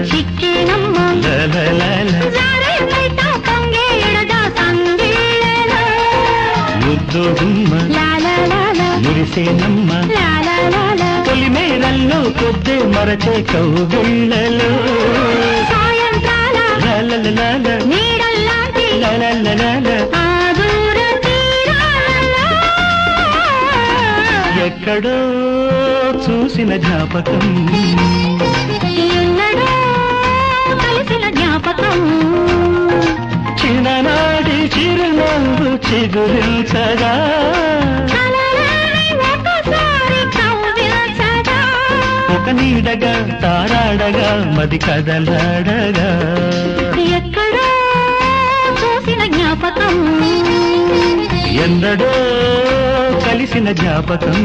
చిక్కేనమ్మ జారే బయట పొంగేడద సంగీళలో ముద్దు గుమ్మ మురిసేనమ్మ తొలి మేరల్లో పొద్దే మరచే కౌగిళ్ళలో సాయంత్రాల నీడల్లాంటి ఆ దూర తీరాలలో ఎక్కడో చూసిన జ్ఞాపకం ఎన్నడో కలిసిన జ్ఞాపకం చిన్ననాడి చిరునవ్వు చిగురించగా కలలోని ఒకసారి కవ్వించగా ఒక నీడగా తారాడగా మది కదలాడగా ఎక్కడో చూసిన జ్ఞాపకం ఎన్నడో కలిసిన జ్ఞాపకం